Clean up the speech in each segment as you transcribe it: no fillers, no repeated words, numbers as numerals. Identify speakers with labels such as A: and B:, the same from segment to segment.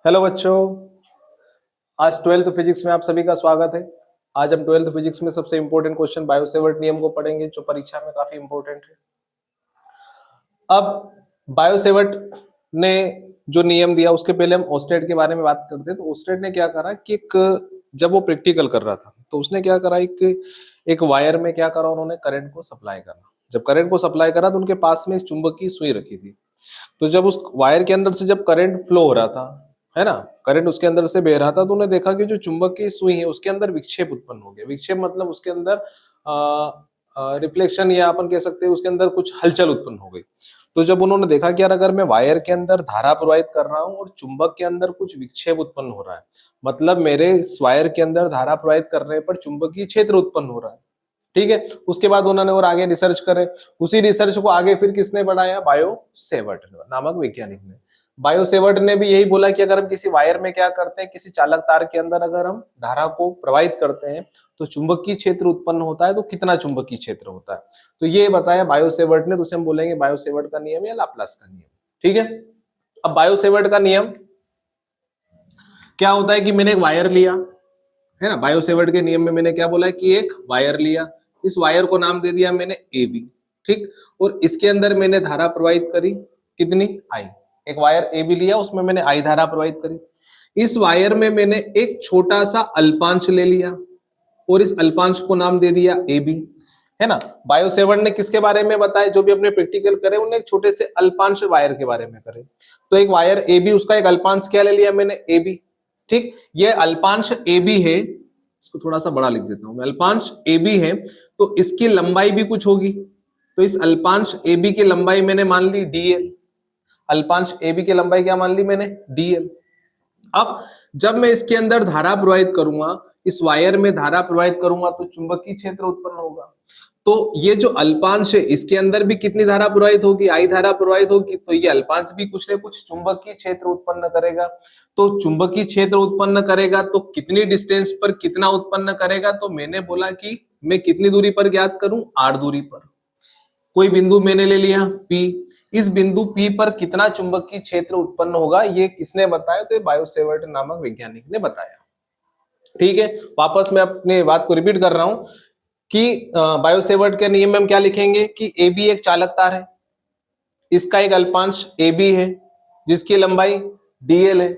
A: Hello बच्चों। आज twelfth physics में आप सभी का स्वागत है। आज हम ट्वेल्थ फिजिक्स में सबसे इंपॉर्टेंट क्वेश्चन बायोसेवर्ट नियम को पढ़ेंगे, जो परीक्षा में काफी इंपॉर्टेंट है। अब बायोसेवर्ट ने जो नियम दिया उसके पहले हम ओस्टेड के बारे में बात करते हैं। तो ओस्टेड ने क्या करा कि जब वो प्रैक्टिकल कर रहा था तो उसने क्या करा, एक वायर में क्या करा, उन्होंने करंट को सप्लाई करा। जब करंट को सप्लाई करा तो उनके पास में एक चुंबकीय सुई रखी थी। तो जब उस वायर के अंदर से जब करंट फ्लो हो रहा था, है ना, करंट उसके अंदर से बह रहा था, तो उन्हें देखा कि जो चुंबकीय सुई है उसके अंदर विक्षेप उत्पन्न हो गया। विक्षेप मतलब उसके अंदर रिफ्लेक्शन, या अपन कह सकते हैं उसके अंदर कुछ हलचल उत्पन्न हो गई। तो जब उन्होंने देखा कि यार अगर मैं वायर के अंदर धारा प्रवाहित कर रहा हूँ और चुंबक के अंदर कुछ विक्षेप उत्पन्न हो रहा है, मतलब मेरे इस वायर के अंदर धारा प्रवाहित करने पर चुंबकीय क्षेत्र उत्पन्न हो रहा है। ठीक है। उसके बाद उन्होंने और आगे रिसर्च करे। उसी रिसर्च को आगे फिर किसने बढ़ाया? बायोसेवर्ट नामक वैज्ञानिक ने। बायोसेवर्ट ने भी यही बोला कि अगर हम किसी वायर में क्या करते हैं, किसी चालक तार के अंदर अगर हम धारा को प्रवाहित करते हैं तो चुंबकीय क्षेत्र उत्पन्न होता है। तो कितना चुंबकीय क्षेत्र होता है, तो ये बताया बायोसेवर्ट ने। तो उसे हम बोलेंगे बायोसेवर्ट का नियम या लाप्लास का नियम। ठीक है। अब बायोसेवर्ट का नियम क्या होता है कि मैंने एक वायर लिया, है ना। बायोसेवर्ट के नियम में मैंने क्या बोला है कि एक वायर लिया, इस वायर को नाम दे दिया मैंने ए बी। ठीक। और इसके अंदर मैंने धारा प्रवाहित करी, कितनी? आई। एक वायर ए बी लिया, उसमें मैंने आई धारा प्रवाहित करी। इस वायर में मैंने एक छोटा सा अल्पांश ले लिया और इस अल्पांश को नाम दे दिया ए बी, है ना। बायोसेवर्ट ने किसके बारे में बताया? जो भी अपने प्रैक्टिकल करे उन्हें एक छोटे से अल्पांश वायर के बारे में करे। तो एक वायर ए बी, उसका एक अल्पांश क्या ले लिया मैंने? A b. ठीक। ये अल्पांश ए बी है, इसको थोड़ा सा बड़ा लिख देता हूं मैं। अल्पांश ए बी है तो इसकी लंबाई भी कुछ होगी। तो इस अल्पांश ए बी की लंबाई मैंने मान ली डीएल। अल्पांश ए बी की लंबाई क्या मान ली मैंने? डीएल। अब जब मैं इसके अंदर धारा प्रवाहित करूंगा, इस वायर में धारा प्रवाहित करूंगा, तो चुंबकीय क्षेत्र उत्पन्न होगा। तो ये जो अल्पांश है इसके अंदर भी कितनी धारा प्रवाहित होगी? आई धारा प्रवाहित होगी। तो ये अल्पांश भी कुछ न कुछ चुंबकीय क्षेत्र उत्पन्न करेगा। तो चुंबकीय क्षेत्र उत्पन्न करेगा तो कितनी डिस्टेंस पर कितना उत्पन्न करेगा? तो मैंने बोला कि मैं कितनी दूरी पर ज्ञात करूं? आर दूरी पर। कोई बिंदु मैंने ले लिया पी, इस बिंदु पी पर कितना चुंबकीय क्षेत्र उत्पन्न होगा, ये किसने बताया? तो बायोसेवर्ट नामक वैज्ञानिक ने बताया। ठीक है। वापस मैं अपनी बात को रिपीट कर रहा हूं कि बायोसेवर्ट के नियम में हम क्या लिखेंगे कि ए बी एक चालक तार है, इसका एक अल्पांश ए बी है जिसकी लंबाई डीएल है।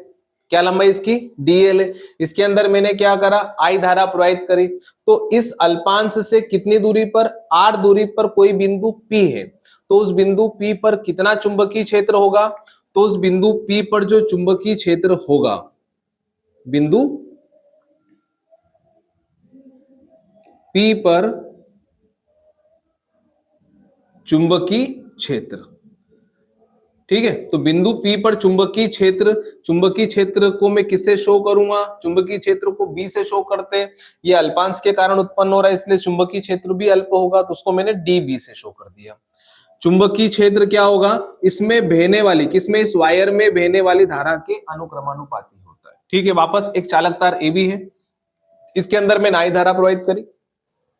A: क्या लंबाई इसकी? डीएल है। इसके अंदर मैंने क्या करा? आई धारा प्रवाहित करी। तो इस अल्पांश से कितनी दूरी पर? आर दूरी पर कोई बिंदु पी है। तो उस बिंदु पी पर कितना चुंबकीय क्षेत्र होगा? तो उस बिंदु पी पर जो चुंबकीय क्षेत्र होगा, बिंदु पी पर चुंबकीय क्षेत्र। ठीक है। तो बिंदु पी पर चुंबकीय क्षेत्र, चुंबकीय क्षेत्र को मैं किससे शो करूंगा? चुंबकीय क्षेत्र को बी से शो करते हैं। ये अल्पांश के कारण उत्पन्न हो रहा है इसलिए चुंबकीय क्षेत्र भी अल्प होगा, तो उसको मैंने डी बी से शो कर दिया। चुंबकीय क्षेत्र क्या होगा? इसमें बहने वाली, किसमें? इस वायर में बहने वाली धारा के अनुक्रमानुपाती होता है। ठीक है। वापस एक चालक तार ए बी है, इसके अंदर मैंने आई धारा प्रवाहित करी,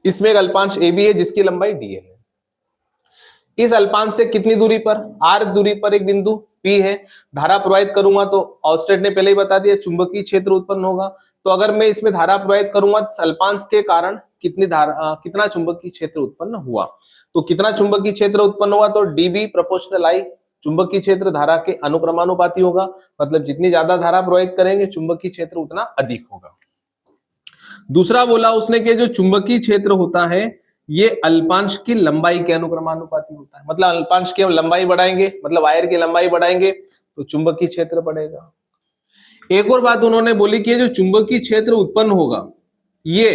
A: इसमें एक अल्पांश ए बी है जिसकी लंबाई डी है। इस अल्पांश से कितनी दूरी पर? आर दूरी पर एक बिंदु पी है। धारा प्रवाहित करूंगा तो ऑस्टेड ने पहले ही बता दिया चुंबकीय क्षेत्र उत्पन्न होगा। तो अगर मैं इसमें धारा प्रवाहित करूंगा तो अल्पांश के कारण कितना चुंबकीय क्षेत्र उत्पन्न हुआ? तो कितना चुंबकीय क्षेत्र उत्पन्न हुआ? तो डीबी प्रोपोर्शनल आई। चुंबकीय क्षेत्र धारा के अनुक्रमानुपाती होगा, मतलब जितनी ज्यादा धारा प्रवाहित करेंगे चुंबकीय क्षेत्र उतना अधिक होगा। दूसरा बोला उसने कि जो चुंबकीय क्षेत्र होता है ये अल्पांश की लंबाई के अनुक्रमानुपाती होता है। मतलब अल्पांश की हम लंबाई बढ़ाएंगे, मतलब वायर की लंबाई बढ़ाएंगे तो चुंबकीय क्षेत्र बढ़ेगा। एक और बात उन्होंने बोली कि जो चुंबकीय क्षेत्र उत्पन्न होगा ये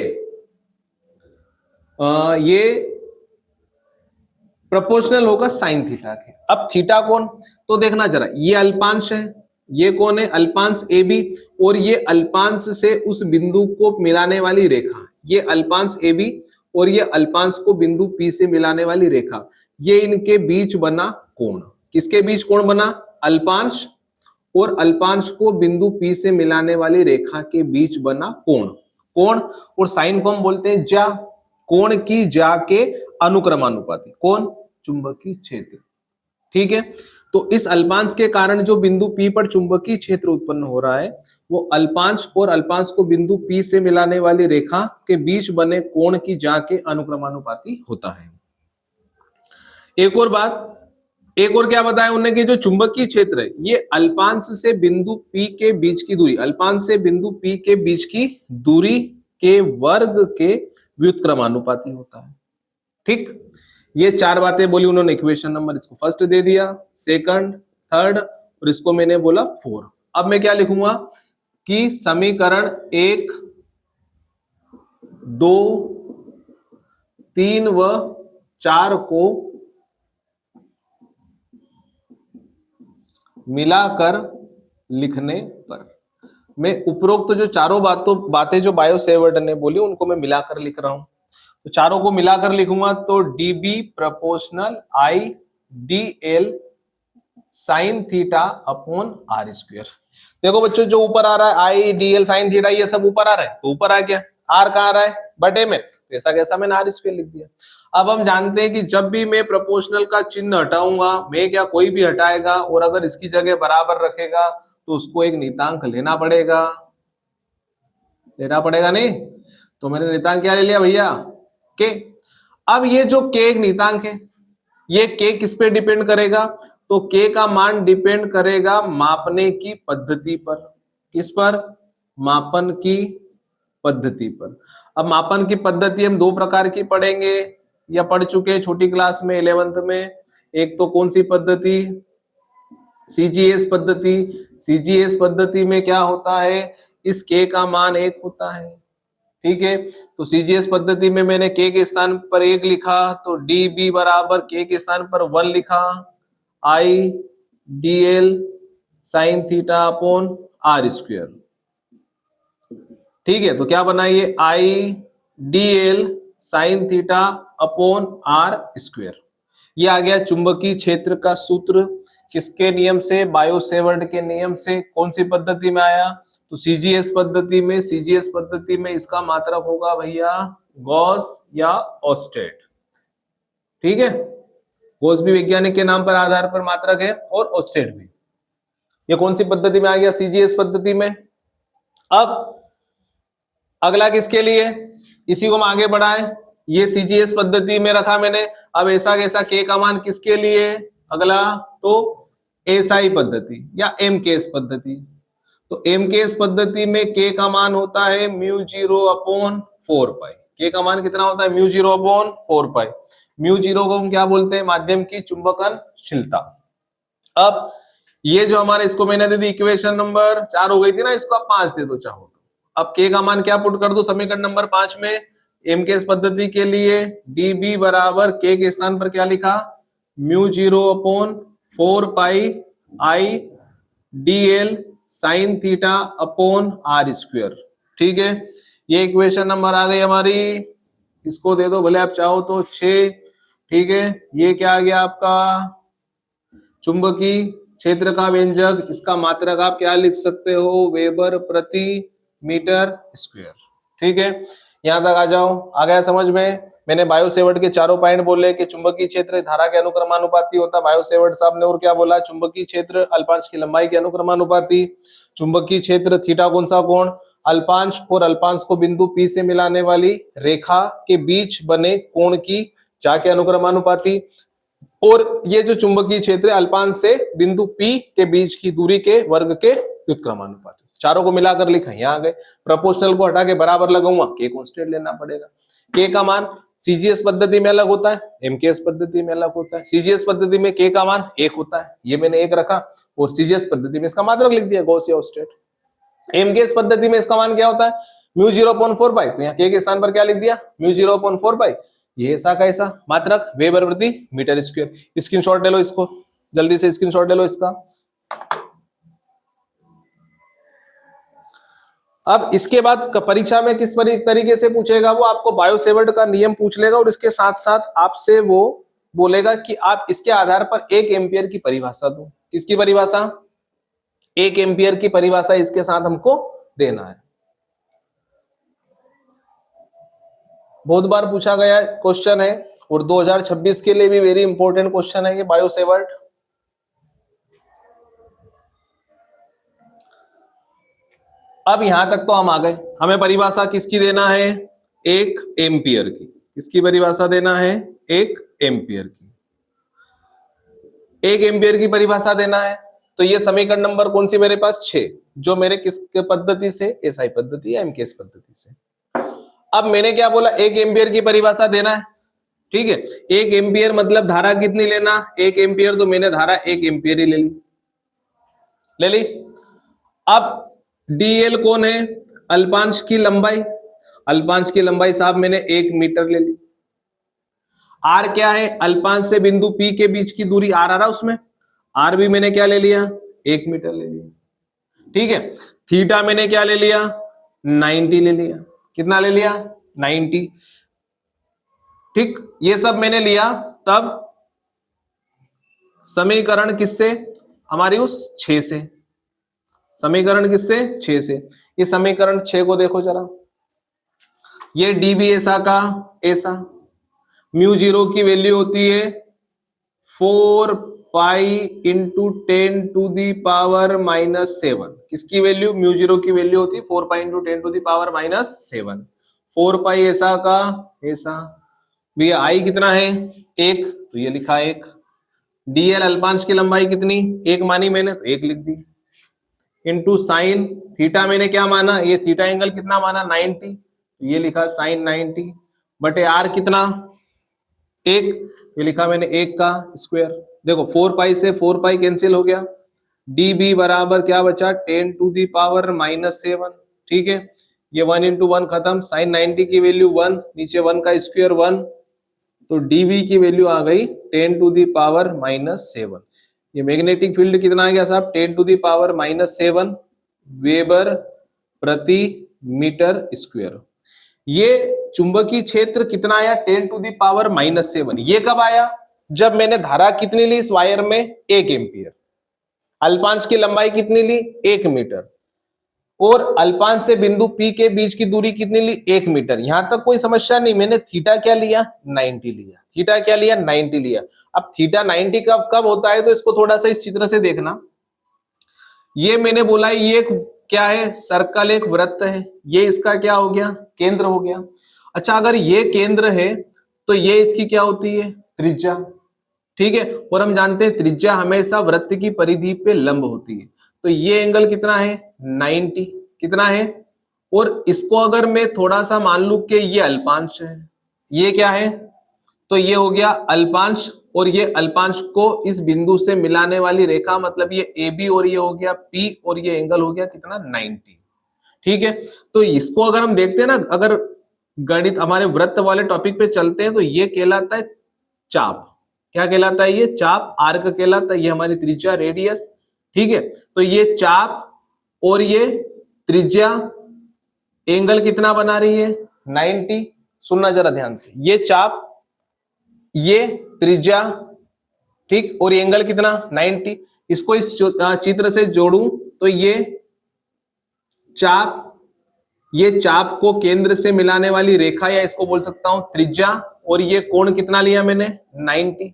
A: प्रोपोर्शनल होगा साइन थीटा के। अब थीटा कौन? तो देखना जरा, ये अल्पांश है, ये कौन है? अल्पांश ए बी, और ये अल्पांश से उस बिंदु को मिलाने वाली रेखा, ये अल्पांश ए बी और ये अल्पांश को बिंदु पी से मिलाने वाली रेखा, ये इनके बीच बना कोण। किसके बीच कोण बना? अल्पांश और अल्पांश को बिंदु पी से मिलाने वाली रेखा के बीच बना कोण। कोण और साइन को हम बोलते हैं ज्या। कोण की ज्या के अनुक्रमानुपाती। कौन? चुंबकीय क्षेत्र। ठीक है। तो इस अल्पांश के कारण जो बिंदु P पर चुंबकीय क्षेत्र उत्पन्न हो रहा है वो अल्पांश और अल्पांश को बिंदु P से मिलाने वाली रेखा के बीच बने कोण की जा के अनुक्रमानुपाती होता है। एक और बात, एक और क्या बताया उन्होंने कि जो चुंबकीय क्षेत्र है ये अल्पांश से बिंदु P के बीच की दूरी, अल्पांश से बिंदु P के बीच की दूरी के वर्ग के व्युत्क्रमानुपाती होता है। ठीक, ये चार बातें बोली उन्होंने। इक्वेशन नंबर इसको फर्स्ट दे दिया, सेकंड, थर्ड और इसको मैंने बोला 4। अब मैं क्या लिखूंगा कि समीकरण 1, 2, 3 व 4 को मिलाकर लिखने पर, मैं उपरोक्त जो चारों बातें जो बायो-सेवर्ट ने बोली उनको मैं मिलाकर लिख रहा हूं। तो चारों को मिलाकर लिखूंगा तो dB proportional I dl sign theta upon r square. देखो बच्चों जो ऊपर आ रहा है I dl साइन थीटा ये सब ऊपर आ रहा है, तो ऊपर आ गया, r कहाँ आ रहा है बटे में, ऐसा कैसा मैंने r स्क्वायर लिख दिया। अब हम जानते हैं कि जब भी मैं प्रोपोर्शनल का चिन्ह हटाऊंगा, मैं क्या कोई भी हटाएगा और अगर इसकी जगह बराबर रखेगा तो उसको एक नियतांक लेना पड़ेगा, नहीं? तो मैंने नियतांक क्या ले लिया भैया, के। अब ये जो के एक नियतांक है, ये के किस पे डिपेंड करेगा, तो के का मान डिपेंड करेगा मापने की पद्धति पर। किस पर, मापन की पद्धति पर। अब मापन की पद्धति हम दो प्रकार की पढ़ेंगे या पढ़ चुके हैं छोटी क्लास में 11th में। एक तो कौन सी पद्धति, सीजीएस पद्धति। सीजीएस पद्धति में क्या होता है, इस के का मान 1 होता है, ठीक है। तो सीजीएस पद्धति में मैंने के के स्थान पर 1 लिखा तो डी बी बराबर के के स्थान पर 1 लिखा, i d l sine theta upon r square, ठीक है। तो क्या बनाइए, i d l sine theta upon r square. ये आ गया चुंबकीय क्षेत्र का सूत्र। किसके नियम से, बायो-सेवर्ट के नियम से। कौन सी पद्धति में आया, तो सीजीएस पद्धति में। सीजीएस पद्धति में इसका मात्रक होगा भैया गॉस या ऑस्टेट, ठीक है। गॉस भी वैज्ञानिक के नाम पर आधार पर मात्रक है और ऑस्टेट भी। ये कौन सी पद्धति में आ गया, सीजीएस पद्धति में। अब अगला किसके लिए, इसी को हम आगे बढ़ाएं। ये सीजीएस पद्धति में रखा मैंने। अब ऐसा कैसा के का मान किसके लिए, अगला तो एसआई पद्धति या एमकेएस पद्धति। तो एमकेएस पद्धति में के का मान होता है म्यू 0 अपॉन 4 पाई। के का मान कितना होता है, म्यू 0 अपॉन 4 पाई। म्यू 0 को हम क्या बोलते हैं, माध्यम की चुंबकनशीलता। अब ये जो हमारे, इसको मैंने दे दी इक्वेशन नंबर 4 हो गई थी ना, इसको आप 5 दे दो चाहो तो। अब के का मान क्या पुट कर दो समीकरण नंबर 5 में, एमकेएस पद्धति के लिए डीबी बराबर के स्थान पर क्या लिखा, mu 0 upon 4 pi i d l sine theta upon r square, ठीक है। ये इक्वेशन नंबर आ गई हमारी, इसको दे दो भले आप चाहो तो 6, ठीक है। ये क्या आ गया आपका, चुंबकीय क्षेत्र का व्यंजक, इसका मात्रक आप क्या लिख सकते हो, वेबर प्रति मीटर स्क्वायर, ठीक है। यहां तक आ जाओ, आ गया समझ में। मैंने बायो-सेवर्ट के चारों पॉइंट बोले कि चुंबकीय क्षेत्र धारा के अनुक्रमानुपाती होता है। बायो-सेवर्ट साहब ने और क्या बोला, चुंबकीय क्षेत्र अल्पांश की लंबाई के अनुक्रमानुपाती। चुंबकीय क्षेत्र थीटा कौन सा कोण, अल्पांश और अल्पांश को बिंदु P से मिलाने वाली रेखा के बीच बने कोण की चा के अनुक्रमानुपाती। और ये जो चुंबकीय क्षेत्र अल्पांश से बिंदु P के बीच की दूरी के वर्ग के व्युत्क्रमानुपाती। चारों को मिलाकर लिखा, यहाँ आ गए। प्रोपोर्शनल को हटा के बराबर लगाऊंगा, के कांस्टेंट लेना पड़ेगा। के का मान सीजीएस पद्धति में अलग होता है, एमकेएस पद्धति में अलग होता है। सीजीएस पद्धति में के का मान 1 होता है, ये मैंने 1 रखा, और सीजीएस पद्धति में इसका मात्रक लिख दिया गॉस या ऑस्टेट। एमकेएस पद्धति में इसका मान क्या होता है, म्यू 0.4 पाई। तो यहाँ के स्थान पर क्या लिख दिया, म्यू 0.4 पाई। ये ऐसा कैसा मात्रक, वेबर प्रति मीटर स्क्वायर। स्क्रीनशॉट ले लो इसको, जल्दी से स्क्रीनशॉट ले लो इसका। अब इसके बाद परीक्षा में किस तरीके से पूछेगा, वो आपको बायो-सेवर्ट का नियम पूछ लेगा और इसके साथ साथ आपसे वो बोलेगा कि आप इसके आधार पर 1 एम्पियर की परिभाषा दो। किसकी परिभाषा, 1 एम्पियर की परिभाषा इसके साथ हमको देना है। बहुत बार पूछा गया क्वेश्चन है और 2026 के लिए भी वेरी इंपॉर्टेंट क्वेश्चन है ये बायो-सेवर्ट। अब यहां तक तो हम आ गए। हमें परिभाषा किसकी देना है? 1 एम्पियर की। किसकी परिभाषा देना है? 1 एम्पियर की। 1 एम्पियर की परिभाषा देना है। तो ये समीकरण नंबर कौन सी मेरे पास? 6, जो मेरे किस पद्धति से? एसआई पद्धति या एमकेएस पद्धति से। अब मैंने क्या बोला? 1 एम्पियर की परिभाषा देना है। ठीक है, 1 एम्पियर मतलब धारा कितनी लेना? 1 एम्पियर, तो मैंने धारा 1 एम्पियर ही ले ली। अब डीएल कौन है? अल्पांश की लंबाई। अल्पांश की लंबाई साहब मैंने 1 मीटर ले ली। आर क्या है? अल्पांश से बिंदु पी के बीच की दूरी आर आ रहा उसमें। आर भी मैंने क्या ले लिया? 1 मीटर ले लिया। ठीक है, थीटा मैंने क्या ले लिया? 90 ले लिया। कितना ले लिया? 90। ठीक, ये सब मैंने लिया। तब समीकरण किससे? हमारी उस 6 से। समीकरण किससे? 6 से। ये समीकरण 6 को देखो जरा। ये डी भी ऐसा का ऐसा। म्यू जीरो की वैल्यू होती है 4 पाई इंटू 10⁻⁻⁷। किसकी वैल्यू? म्यू जीरो की वैल्यू होती है 4 पाई इंटू 10⁻⁷। 4 पाई ऐसा का ऐसा। भैया आई कितना है? 1, तो ये लिखा 1। डीएल अल्पांश की लंबाई कितनी? 1 मानी मैंने, तो 1 लिख दी। इंटू साइन थीटा मैंने क्या माना? ये थीटा एंगल कितना माना? 90, तो ये लिखा साइन 90 बटे आर कितना? 1, ये लिखा मैंने 1 का स्क्वायर। देखो 4 पाई से 4 पाई कैंसिल हो गया। डी बी बराबर क्या बचा? 10⁻⁻⁷। ठीक है, ये 1 इंटू 1 खत्म। साइन 90 की वैल्यू 1, नीचे 1 का स्क्वायर 1, तो डीबी की वैल्यू आ गई 10⁻⁻⁷। ये मैग्नेटिक फील्ड कितना आ गया साहब? 10⁻⁻⁷ वेबर प्रति मीटर स्क्वायर। ये चुंबकीय क्षेत्र कितना आया? 10⁻⁻⁷। ये कब आया? जब मैंने धारा कितनी ली इस वायर में? 1 एम्पियर। अल्पांश की लंबाई कितनी ली? 1 मीटर। और अल्पांश से बिंदु P के बीच की दूरी कितनी ली? 1 मीटर। यहां तक कोई समस्या नहीं। मैंने थीटा क्या लिया? 90 लिया। थीटा क्या लिया? 90 लिया। अब थीटा 90 कब कब होता है? तो इसको थोड़ा सा इस चित्र से देखना। ये मैंने बोला ये क्या है? सर्कल, एक वृत्त है। ये इसका क्या हो गया? केंद्र हो गया। अच्छा, अगर ये केंद्र है तो ये इसकी क्या होती है? त्रिज्या। ठीक है, और हम जानते हैं त्रिज्या हमेशा वृत्त की परिधि पे लंब होती है। तो ये एंगल कितना है? 90। कितना है? और इसको अगर मैं थोड़ा सा मान लू कि ये अल्पांश है, ये क्या है? तो ये हो गया अल्पांश, और ये अल्पांश को इस बिंदु से मिलाने वाली रेखा, मतलब ये ए बी, और ये हो गया पी, और ये एंगल हो गया कितना? 90। ठीक है, तो इसको अगर हम देखते हैं ना, अगर गणित हमारे वृत्त वाले टॉपिक पे चलते हैं, तो ये कहलाता है चाप। क्या कहलाता है? ये चाप। आर्क कहलाता है। ये हमारी त्रिज्या, रेडियस। ठीक है, तो ये चाप और ये त्रिज्या एंगल कितना बना रही है? 90। सुनना जरा ध्यान से, ये चाप, ये त्रिज्या, ठीक, और ये एंगल कितना? 90। इसको इस चित्र से जोड़ूं तो ये चाप, ये चाप को केंद्र से मिलाने वाली रेखा, या इसको बोल सकता हूं त्रिज्या, और ये कोण कितना लिया मैंने? 90।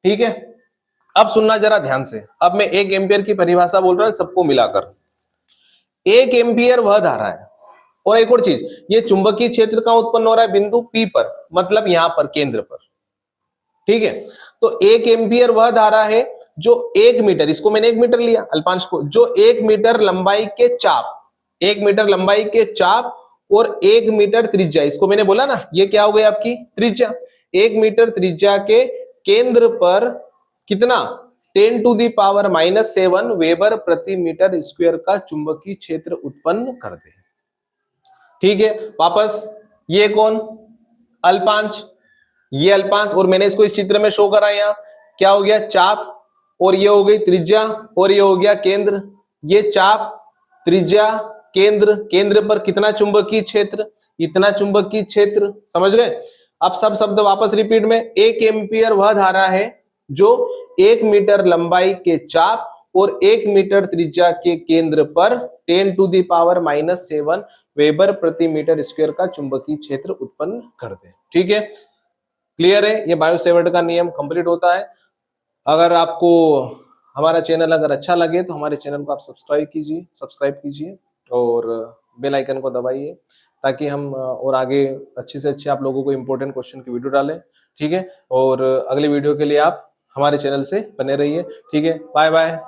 A: ठीक है, अब सुनना जरा ध्यान से। अब मैं 1 एम्पियर की परिभाषा बोल रहा हूं सबको मिलाकर। 1 एम्पियर वह धारा है। और एक और चीज, ये चुंबकीय क्षेत्र का उत्पन्न हो रहा है बिंदु P पर, मतलब यहां पर केंद्र पर। ठीक है, तो 1 एम्पियर वह धारा है जो 1 मीटर, इसको मैंने 1 मीटर लिया अल्पांश को, जो 1 मीटर लंबाई के चाप, 1 मीटर लंबाई के चाप और 1 मीटर त्रिज्या, इसको मैंने बोला ना, ये क्या हो गई आपकी? त्रिज्या। 1 मीटर त्रिज्या के केंद्र पर कितना? 10⁻⁻⁷ वेबर प्रति मीटर स्क्वायर का चुंबकीय क्षेत्र उत्पन्न करते हैं। ठीक है, वापस ये कौन? अल्पांश। ये अल्पांश, और मैंने इसको इस चित्र में शो करा। यहां क्या हो गया? चाप, और ये हो गई त्रिज्या, और ये हो गया केंद्र। ये चाप, त्रिज्या, केंद्र। केंद्र पर कितना चुंबकीय क्षेत्र? इतना चुंबकीय क्षेत्र। समझ गए? अब सब शब्द वापस रिपीट में। 1 एम्पियर वह धारा है जो 1 मीटर लंबाई के चाप और 1 मीटर त्रिज्या के केंद्र पर 10⁻⁻⁷ वेबर प्रति मीटर स्क्वायर का चुंबकीय क्षेत्र उत्पन्न करते हैं। ठीक है, क्लियर है? ये बायो सेवर्ट का नियम कंप्लीट होता है। अगर आपको हमारा चैनल अगर अच्छा लगे तो हमारे चैनल को आप सब्सक्राइब कीजिए। और बेल आइकन को दबाइए ताकि हम और आगे अच्छे से अच्छे आप लोगों को इम्पोर्टेंट क्वेश्चन की वीडियो डालें, ठीक है? और अगली वीडियो के लिए आप हमारे चैनल से बने रहिए, ठीक है? Bye bye.